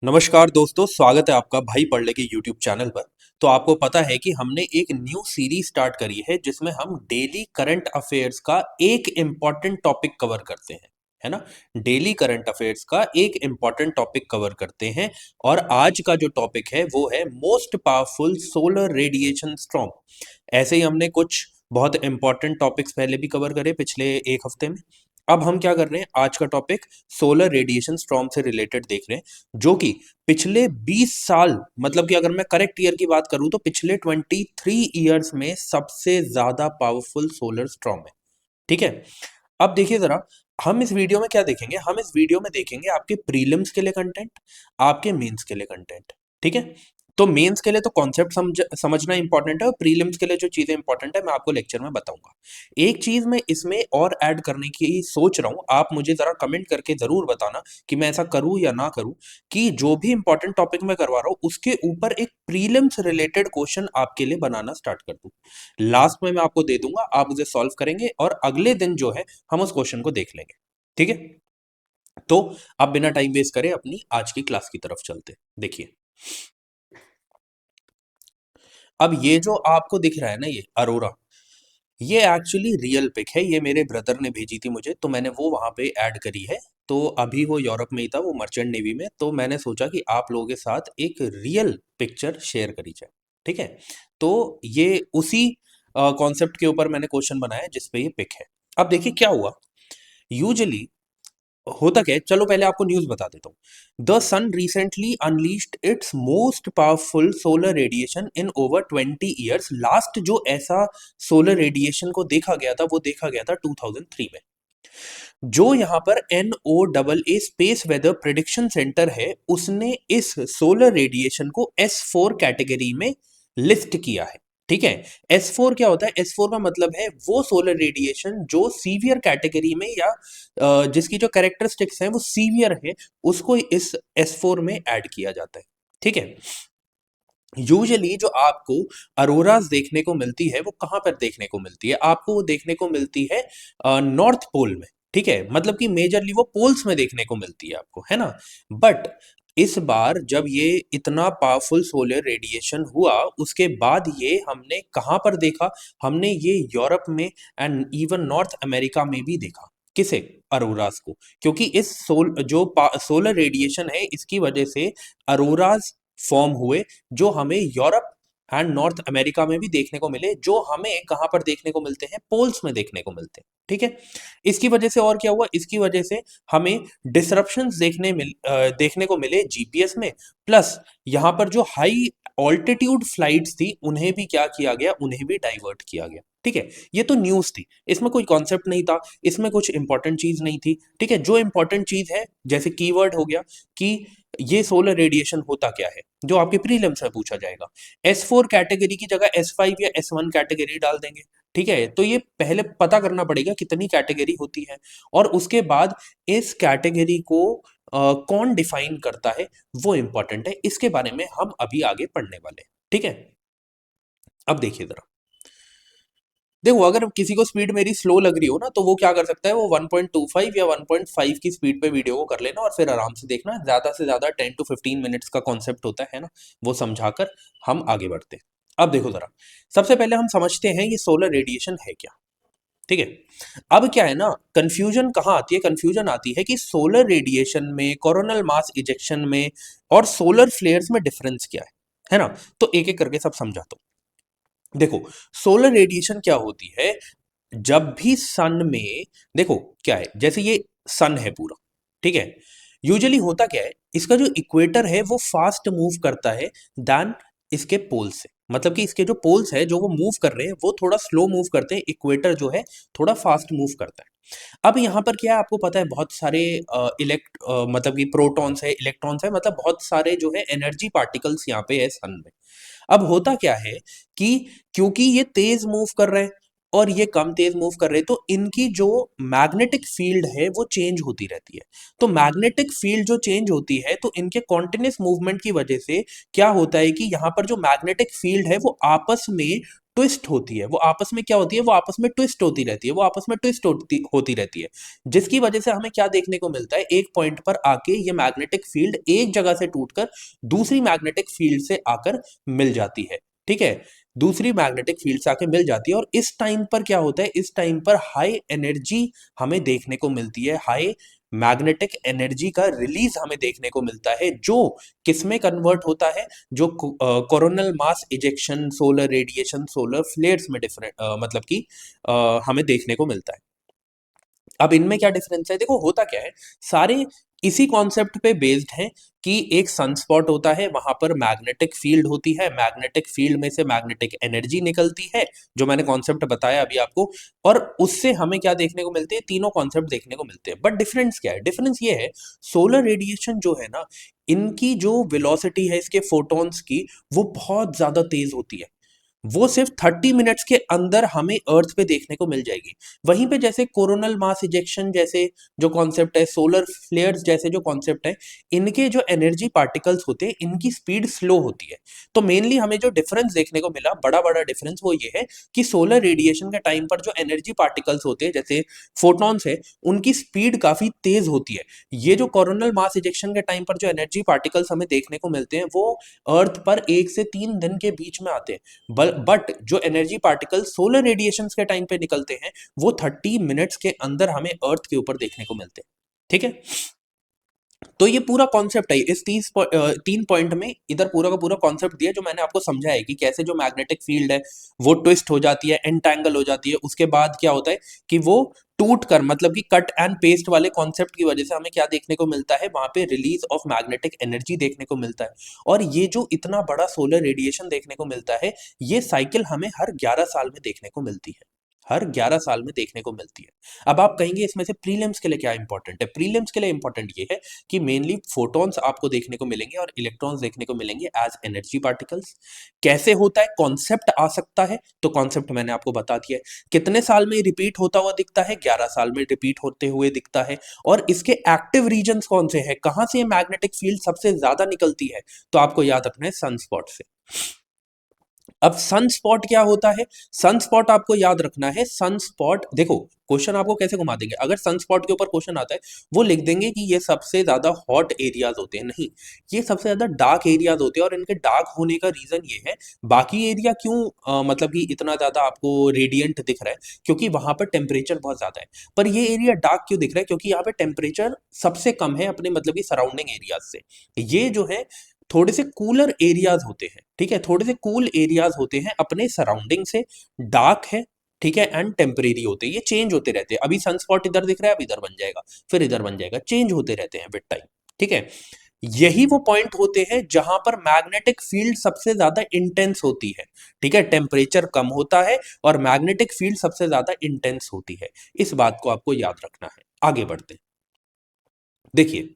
नमस्कार दोस्तों, स्वागत है आपका भाई पढ़ले के यूट्यूब चैनल पर। तो आपको पता है कि हमने एक न्यू सीरीज स्टार्ट करी है जिसमें हम डेली करंट अफेयर्स का एक इम्पॉर्टेंट टॉपिक कवर करते हैं, है ना। डेली करंट अफेयर्स का एक इम्पॉर्टेंट टॉपिक कवर करते हैं। और आज का जो टॉपिक है वो है most powerful solar radiation storm. ऐसे ही हमने कुछ बहुत इंपॉर्टेंट टॉपिक्स पहले भी कवर करे पिछले एक हफ्ते में। अब हम क्या कर रहे हैं, आज का टॉपिक सोलर रेडिएशन स्टॉर्म से रिलेटेड देख रहे हैं, जो कि पिछले 20 साल, मतलब कि अगर मैं करेक्ट ईयर की बात करूं तो पिछले 23 ईयर्स में सबसे ज्यादा पावरफुल सोलर स्टॉर्म है। ठीक है। अब देखिए जरा, हम इस वीडियो में क्या देखेंगे, हम इस वीडियो में देखेंगे आपके प्रीलिम्स के लिए कंटेंट, आपके मेंस के लिए कंटेंट। ठीक है। तो मेंस के लिए तो कॉन्सेप्ट समझना इंपॉर्टेंट है, और प्रीलिम्स के लिए जो चीजें इंपॉर्टेंट है मैं आपको लेक्चर में बताऊंगा। एक चीज मैं इसमें और ऐड करने की सोच रहा हूं, आप मुझे जरा कमेंट करके जरूर बताना कि मैं ऐसा करूं या ना करूं, कि जो भी इंपॉर्टेंट टॉपिक मैं करवा रहा हूं उसके ऊपर एक प्रीलिम्स रिलेटेड क्वेश्चन आपके लिए बनाना स्टार्ट कर दूं। लास्ट में मैं आपको दे दूंगा, आप उसे सॉल्व करेंगे और अगले दिन जो है हम उस क्वेश्चन को देख लेंगे। ठीक है। तो अब बिना टाइम वेस्ट करे अपनी आज की क्लास की तरफ चलते हैं। देखिए, अब ये जो आपको दिख रहा है ना, ये अरोरा, ये एक्चुअली रियल पिक है। ये मेरे ब्रदर ने भेजी थी मुझे, तो मैंने वो वहां पे ऐड करी है। तो अभी वो यूरोप में ही था, वो मर्चेंट नेवी में, तो मैंने सोचा कि आप लोगों के साथ एक रियल पिक्चर शेयर करी जाए। ठीक है। तो ये उसी कॉन्सेप्ट के ऊपर मैंने क्वेश्चन बनाया है जिसपे ये पिक है। अब देखिए क्या हुआ। यूजुअली होता क्या है, चलो पहले आपको न्यूज बता देता हूँ। The sun recently unleashed its most powerful solar radiation in over 20 years. Last जो ऐसा सोलर रेडिएशन को देखा गया था वो देखा गया था 2003 में। जो यहाँ पर NOAA space weather prediction center है, उसने इस सोलर रेडिएशन को S4 कैटेगरी में लिस्ट किया है। ठीक है। S4 क्या होता है? S4 का मतलब है वो सोलर रेडिएशन जो सीवियर कैटेगरी में, या जिसकी जो कैरेक्टरिस्टिक्स हैं वो सीवियर है, उसको इस S4 में ऐड किया जाता है। ठीक है। यूजुअली जो आपको अरोरास देखने को मिलती है वो कहां पर देखने को मिलती है? आपको वो देखने को मिलती है नॉर्थ पोल में। ठीक है। मतलब कि मेजरली वो पोल्स में देखने को मिलती है आपको, है ना। बट इस बार जब ये इतना पावरफुल सोलर रेडिएशन हुआ, उसके बाद ये हमने कहां पर देखा? हमने ये यूरोप में एंड इवन नॉर्थ अमेरिका में भी देखा। किसे? अरोरास को। क्योंकि इस सोलर रेडिएशन है, इसकी वजह से अरोरास फॉर्म हुए, जो हमें यूरोप एंड नॉर्थ अमेरिका में भी देखने को मिले, जो हमें कहां पर देखने को मिलते हैं? पोल्स में देखने को मिलते हैं। ठीक है। इसकी वजह से और क्या हुआ? इसकी वजह से हमें डिसरप्शंस देखने को मिले जीपीएस में। प्लस यहां पर जो हाई ऑल्टीट्यूड फ्लाइट्स थी उन्हें भी क्या किया गया? उन्हें भी डाइवर्ट किया गया। ठीक है। ये तो न्यूज थी, इसमें कोई कॉन्सेप्ट नहीं था, इसमें कुछ इंपॉर्टेंट चीज नहीं थी। ठीक है। जो इंपॉर्टेंट चीज है, जैसे कीवर्ड हो गया कि ये सोलर रेडिएशन होता क्या है, जो आपके प्रीलिम्स में पूछा जाएगा। S4 कैटेगरी की जगह S5 या S1 कैटेगरी डाल देंगे। ठीक है। तो ये पहले पता करना पड़ेगा कितनी कैटेगरी होती है, और उसके बाद इस कैटेगरी को कौन डिफाइन करता है, वो इंपॉर्टेंट है। इसके बारे में हम अभी आगे पढ़ने वाले हैं। ठीक है। अब देखिए जरा, देखो, अगर किसी को स्पीड मेरी स्लो लग रही हो ना, तो वो क्या कर सकता है, वो 1.25 या 1.5 की स्पीड पे वीडियो को कर लेना और फिर आराम से देखना। ज्यादा से ज्यादा 10 to 15 मिनट्स का कॉन्सेप्ट होता है ना, वो समझाकर हम आगे बढ़ते हैं। अब देखो जरा, सबसे पहले हम समझते हैं ये सोलर रेडिएशन है क्या। ठीक है। अब क्या है ना, कंफ्यूजन कहाँ आती है? कंफ्यूजन आती है कि सोलर रेडिएशन में, कोरोनल मास इजेक्शन में और सोलर फ्लेयर्स में डिफरेंस क्या है ना। तो एक एक करके सब समझाता हूं। देखो, सोलर रेडिएशन क्या होती है? जब भी सन में, देखो क्या है, जैसे ये सन है पूरा। ठीक है। यूजुअली होता क्या है, इसका जो इक्वेटर है वो फास्ट मूव करता है देन इसके पोल से। मतलब कि इसके जो पोल्स है जो वो मूव कर रहे हैं वो थोड़ा स्लो मूव करते हैं, इक्वेटर जो है थोड़ा फास्ट मूव करता है। अब यहाँ पर क्या है, आपको पता है बहुत सारे मतलब कि प्रोटॉन्स है, इलेक्ट्रॉन्स है, मतलब बहुत सारे जो है एनर्जी पार्टिकल्स यहाँ पे है सन में। अब होता क्या है कि क्योंकि ये तेज मूव कर रहे हैं और ये कम तेज मूव कर रहे हैं, तो इनकी जो मैग्नेटिक फील्ड है वो चेंज होती रहती है। तो मैग्नेटिक फील्ड जो चेंज होती है, तो इनके कॉन्टिन्यूस मूवमेंट की वजह से क्या होता है कि यहाँ पर जो मैग्नेटिक फील्ड है वो आपस में ट्विस्ट होती है, वो आपस में क्या होती है, वो आपस में ट्विस्ट होती रहती है, वो आपस में ट्विस्ट होती रहती है, जिसकी वजह से हमें क्या देखने को मिलता है, एक पॉइंट पर आके ये मैग्नेटिक फील्ड एक जगह से टूटकर दूसरी मैग्नेटिक फील्ड से आकर मिल जाती है। ठीक है, दूसरी मैग्नेटिक फील्ड से आके मिल जाती है, और इस टाइम पर क्या होता है, इस टाइम पर हाई एनर्जी हमें देखने को मिलती है, हाई मैग्नेटिक एनर्जी का रिलीज हमें देखने को मिलता है, जो किसमें कन्वर्ट होता है, जो coronal mass ejection, solar radiation, solar flares में डिफरेंट मतलब कि हमें देखने को मिलता है। अब इनमें क्या डिफरेंस है, देखो होता क्या है, सारे इसी कॉन्सेप्ट पे बेस्ड हैं कि एक सनस्पॉट होता है, वहां पर मैग्नेटिक फील्ड होती है, मैग्नेटिक फील्ड में से मैग्नेटिक एनर्जी निकलती है, जो मैंने कॉन्सेप्ट बताया अभी आपको, और उससे हमें क्या देखने को मिलते हैं, तीनों कॉन्सेप्ट देखने को मिलते हैं। बट डिफरेंस क्या है, डिफरेंस ये है, सोलर रेडिएशन जो है ना, इनकी जो वेलोसिटी है इसके फोटॉन्स की, वो बहुत ज्यादा तेज होती है, वो सिर्फ 30 मिनट्स के अंदर हमें अर्थ पे देखने को मिल जाएगी। वहीं पे जैसे कोरोनल मास इजेक्शन जैसे जो कॉन्सेप्ट है, सोलर फ्लेयर्स जैसे जो कॉन्सेप्ट है, इनके जो एनर्जी पार्टिकल्स होते हैं, इनकी स्पीड स्लो होती है। तो मेनली हमें जो डिफरेंस देखने को मिला, बड़ा बड़ा डिफरेंस, वो ये है कि सोलर रेडिएशन के टाइम पर जो एनर्जी पार्टिकल्स होते हैं, जैसे फोटॉन्स है, उनकी स्पीड काफी तेज होती है। ये जो कोरोनल मास इजेक्शन के टाइम पर जो एनर्जी पार्टिकल्स हमें देखने को मिलते हैं, वो अर्थ पर 1 से 3 दिन के बीच में आते हैं। बट जो एनर्जी पार्टिकल सोलर रेडिएशन के टाइम पे निकलते हैं, वो 30 मिनट्स के अंदर हमें अर्थ के ऊपर देखने को मिलते हैं। ठीक है, तो ये पूरा कॉन्सेप्ट है, इस 3 पॉइंट में इधर पूरा का पूरा कॉन्सेप्ट दिया, जो मैंने आपको समझाया है कि कैसे जो मैग्नेटिक फील्ड है वो ट्विस्ट हो जाती है, एंटैंगल हो जाती है, उसके बाद क्या होता है कि वो टूट कर, मतलब कि कट एंड पेस्ट वाले कॉन्सेप्ट की वजह से हमें क्या देखने को मिलता है, वहां पे रिलीज ऑफ मैग्नेटिक एनर्जी देखने को मिलता है। और ये जो इतना बड़ा सोलर रेडिएशन देखने को मिलता है, ये साइकिल हमें हर 11 साल में देखने को मिलती है, हर 11 साल में देखने को मिलती है। अब आप कहेंगे इसमें से प्रीलिम्स के लिए क्या इंपॉर्टेंट है, प्रीलिम्स के लिए इंपॉर्टेंट ये है कि मेनली फोटॉन्स आपको देखने को मिलेंगे और इलेक्ट्रॉन्स देखने को मिलेंगे एज एनर्जी पार्टिकल्स। कैसे होता है, कॉन्सेप्ट आ सकता है, तो कॉन्सेप्ट मैंने आपको बता दिया है। कितने साल में रिपीट होता हुआ दिखता है, 11 साल में रिपीट होते हुए दिखता है। और इसके एक्टिव रीजन्स कौन से हैं, कहां से मैग्नेटिक फील्ड सबसे ज्यादा निकलती है, तो आपको याद रखना है सनस्पॉट से। अब सनस्पॉट क्या होता है, सनस्पॉट आपको याद रखना है, सनस्पॉट देखो क्वेश्चन आपको कैसे घुमा देंगे, अगर सनस्पॉट के ऊपर क्वेश्चन आता है, वो लिख देंगे कि ये सबसे ज्यादा हॉट एरियाज होते हैं, नहीं, ये सबसे ज्यादा डार्क एरियाज होते हैं। और इनके डार्क होने का रीजन ये है, बाकी एरिया क्यों मतलब कि इतना ज्यादा आपको रेडियंट दिख रहा है, क्योंकि वहां पर टेम्परेचर बहुत ज्यादा है। पर ये एरिया डार्क क्यों दिख रहा है, क्योंकि यहाँ पे टेम्परेचर सबसे कम है अपने मतलब कि सराउंडिंग एरियाज से। ये जो है थोड़े से कूलर एरियाज होते हैं, ठीक है, थोड़े से कूल एरियाज होते हैं अपने सराउंडिंग से, डार्क है, ठीक है, एंड टेम्परेरी होते हैं, ये चेंज होते रहते हैं। अभी सनस्पॉट इधर दिख रहा है, अब इधर बन जाएगा, फिर इधर बन जाएगा, चेंज होते रहते हैं विद टाइम। ठीक है, यही वो पॉइंट होते हैं जहां पर मैग्नेटिक फील्ड सबसे ज्यादा इंटेंस होती है। ठीक है, टेम्परेचर कम होता है और मैग्नेटिक फील्ड सबसे ज्यादा इंटेंस होती है, इस बात को आपको याद रखना है। आगे बढ़ते हैं, देखिए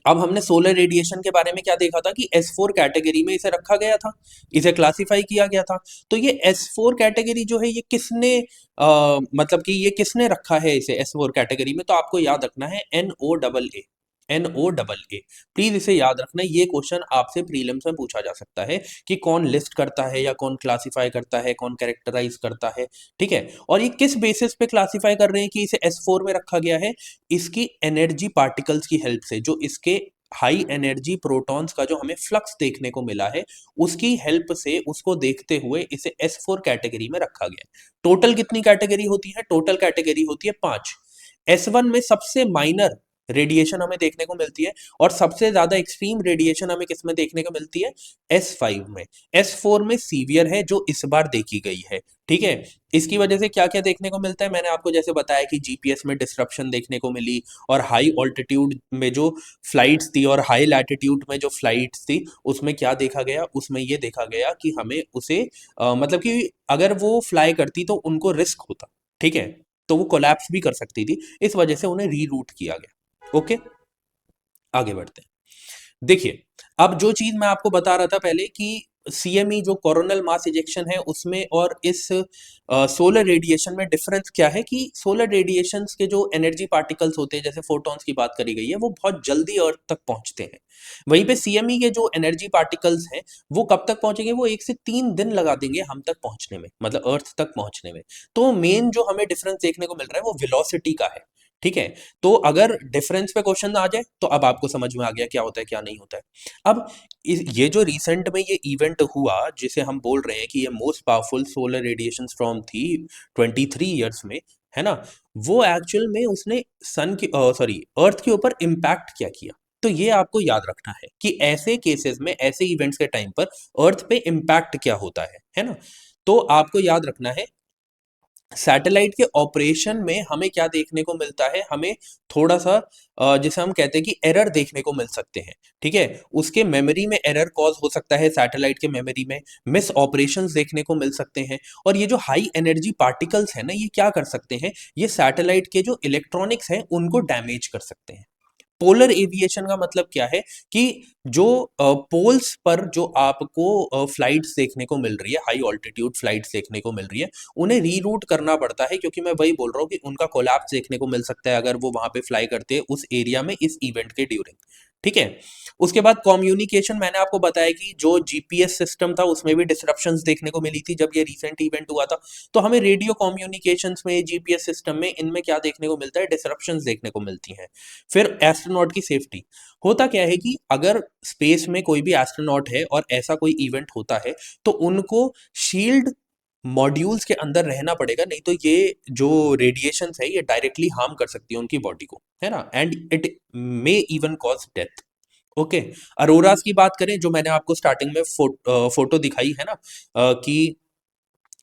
अब हमने सोलर रेडिएशन के बारे में क्या देखा था कि S4 कैटेगरी में इसे रखा गया था, इसे क्लासिफाई किया गया था। तो ये S4 कैटेगरी जो है, ये किसने मतलब कि ये किसने रखा है इसे S4 कैटेगरी में, तो आपको याद रखना है NOAA, NOAA। प्लीज इसे याद रखना, ये क्वेश्चन आपसे प्रीलिम्स में पूछा जा सकता है कि कौन लिस्ट करता है या कौन क्लासिफाई करता है, कौन कैरेक्टराइज करता है। ठीक है, और ये किस बेसिस पे क्लासिफाई कर रहे हैं कि इसे S4 में रखा गया है, इसकी एनर्जी पार्टिकल्स की हेल्प से, जो इसके हाई एनर्जी प्रोटॉन्स का जो हमें फ्लक्स देखने को मिला है, उसकी हेल्प से, उसको देखते हुए इसे S4 कैटेगरी में रखा गया है। टोटल कितनी कैटेगरी होती है, टोटल कैटेगरी होती है 5। S1 में सबसे माइनर रेडिएशन हमें देखने को मिलती है, और सबसे ज्यादा एक्सट्रीम रेडिएशन हमें किसमें देखने को मिलती है, S5 में। S4 में सीवियर है, जो इस बार देखी गई है। ठीक है, इसकी वजह से क्या क्या देखने को मिलता है, मैंने आपको जैसे बताया कि जीपीएस में डिस्ट्रप्शन देखने को मिली, और हाई ऑल्टीट्यूड में जो फ्लाइट्स थी और हाई लैटिट्यूड में जो फ्लाइट्स थी, उसमें क्या देखा गया, उसमें ये देखा गया कि हमें उसे मतलब कि अगर वो फ्लाई करती तो उनको रिस्क होता। ठीक है, तो वो कोलैप्स भी कर सकती थी, इस वजह से उन्हें रीरूट किया गया। ओके, आगे बढ़ते हैं। देखिए अब जो चीज मैं आपको बता रहा था पहले कि सीएमई जो कोरोनल मास इजेक्शन है उसमें और इस सोलर रेडिएशन में डिफरेंस क्या है कि सोलर रेडिएशंस के जो एनर्जी पार्टिकल्स होते हैं, जैसे फोटॉन्स की बात करी गई है, वो बहुत जल्दी अर्थ तक पहुंचते हैं। वहीं पे सीएमई के जो एनर्जी पार्टिकल्स हैं वो कब तक पहुंचेंगे, वो 1 से 3 दिन लगा देंगे हम तक पहुंचने में, मतलब अर्थ तक पहुंचने में। तो मेन जो हमें डिफरेंस देखने को मिल रहा है वो वेलोसिटी का है। ठीक है, तो अगर डिफरेंस पे क्वेश्चन आ जाए तो अब आपको समझ में आ गया क्या होता है क्या नहीं होता है। अब ये जो रिसेंट में ये इवेंट हुआ जिसे हम बोल रहे हैं कि ये most powerful solar radiation storm थी 23 ईयर्स में, है ना, वो एक्चुअल में उसने सन की सॉरी अर्थ के ऊपर इम्पैक्ट क्या किया। तो ये आपको याद रखना है कि ऐसे केसेस में, ऐसे इवेंट्स के टाइम पर अर्थ पे इम्पैक्ट क्या होता है ना। तो आपको याद रखना है सैटेलाइट के ऑपरेशन में हमें क्या देखने को मिलता है, हमें थोड़ा सा जिसे हम कहते हैं कि एरर देखने को मिल सकते हैं। ठीक है, उसके मेमोरी में एरर कॉज हो सकता है, सैटेलाइट के मेमोरी में मिस ऑपरेशंस देखने को मिल सकते हैं। और ये जो हाई एनर्जी पार्टिकल्स है ना, ये क्या कर सकते हैं, ये सैटेलाइट के जो इलेक्ट्रॉनिक्स हैं उनको डैमेज कर सकते हैं। पोलर एविएशन का मतलब क्या है कि जो पोल्स पर जो आपको फ्लाइट्स देखने को मिल रही है, हाई ऑल्टीट्यूड फ्लाइट्स देखने को मिल रही है, उन्हें रीरूट करना पड़ता है, क्योंकि मैं वही बोल रहा हूँ कि उनका कोलैप्स देखने को मिल सकता है अगर वो वहां पे फ्लाई करते हैं उस एरिया में इस इवेंट के ड्यूरिंग। ठीक है, उसके बाद कम्युनिकेशन, मैंने आपको बताया कि जो जीपीएस सिस्टम था उसमें भी डिसरप्शंस देखने को मिली थी जब ये रिसेंट इवेंट हुआ था। तो हमें रेडियो कम्युनिकेशंस में, जीपीएस सिस्टम में, इनमें क्या देखने को मिलता है, डिसरप्शंस देखने को मिलती हैं। फिर एस्ट्रोनॉट की सेफ्टी, होता क्या है कि अगर स्पेस में कोई भी एस्ट्रोनॉट है और ऐसा कोई इवेंट होता है तो उनको शील्ड मॉड्यूल्स के अंदर रहना पड़ेगा, नहीं तो ये जो रेडिएशन है ये डायरेक्टली हार्म कर सकती है उनकी बॉडी को, है ना, and it may even cause death. Okay, अरोरास की बात करें, जो मैंने आपको स्टार्टिंग में फोटो दिखाई है ना, कि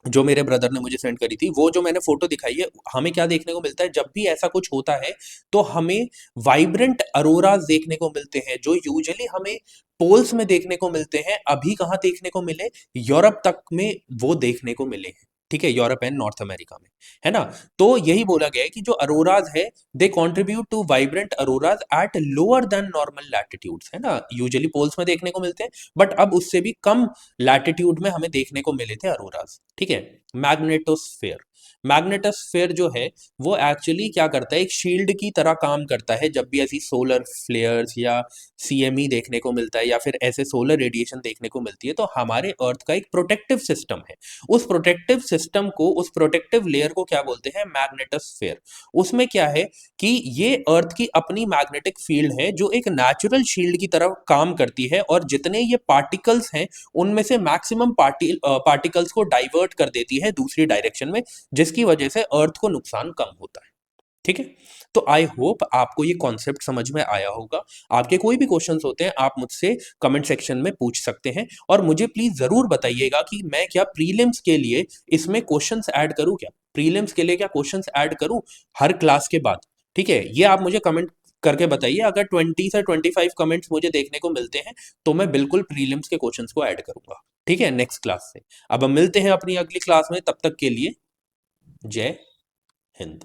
जो मेरे ब्रदर ने मुझे सेंड करी थी, वो जो मैंने फोटो दिखाई है, हमें क्या देखने को मिलता है जब भी ऐसा कुछ होता है तो हमें वाइब्रेंट अरोरास देखने को मिलते हैं, जो यूजुअली हमें पोल्स में देखने को मिलते हैं। अभी कहाँ देखने को मिले, यूरोप तक में वो देखने को मिले हैं। ठीक है, यूरोप एंड नॉर्थ अमेरिका में, है ना। तो यही बोला गया है कि जो अरोराज है they contribute to vibrant auroras at lower than normal latitudes, है ना, यूजुअली पोल्स में देखने को मिलते हैं बट अब उससे भी कम लैटिट्यूड में हमें देखने को मिले थे अरोराज। ठीक है, मैग्नेटोस्फेयर, मैग्नेटोस्फेयर जो है वो एक्चुअली क्या करता है, एक शील्ड की तरह काम करता है। जब भी ऐसी सोलर फ्लेयर्स या सीएमई देखने को मिलता है या फिर ऐसे सोलर रेडिएशन देखने को मिलती है तो हमारे अर्थ का एक प्रोटेक्टिव सिस्टम है। उस प्रोटेक्टिव सिस्टम को, उस प्रोटेक्टिव लेयर को क्या बोलते हैं, मैग्नेटोस्फेयर। उसमें क्या है कि ये अर्थ की अपनी मैग्नेटिक फील्ड है जो एक नेचुरल शील्ड की तरह काम करती है, और जितने ये पार्टिकल्स हैं उनमें से मैक्सिमम पार्टिकल्स को डाइवर्ट कर देती है दूसरी डायरेक्शन में, जिसकी वजह से अर्थ को नुकसान कम होता है। ठीक है, तो आई होप आपको ये कॉन्सेप्ट समझ में आया होगा। आपके कोई भी क्वेश्चंस होते हैं आप मुझसे कमेंट सेक्शन में पूछ सकते हैं, और मुझे प्लीज जरूर बताइएगा कि मैं क्या प्रीलिम्स के लिए इसमें क्वेश्चंस ऐड करूं, क्या प्रीलिम्स के लिए क्या क्वेश्चंस ऐड करूं हर क्लास के बाद। ठीक है, ये आप मुझे कमेंट करके बताइए। अगर 20 से 25 कमेंट्स मुझे देखने को मिलते हैं तो मैं बिल्कुल प्रीलिम्स के क्वेश्चंस को ऐड करूंगा। ठीक है, नेक्स्ट क्लास से। अब हम मिलते हैं अपनी अगली क्लास में, तब तक के लिए जय हिंद।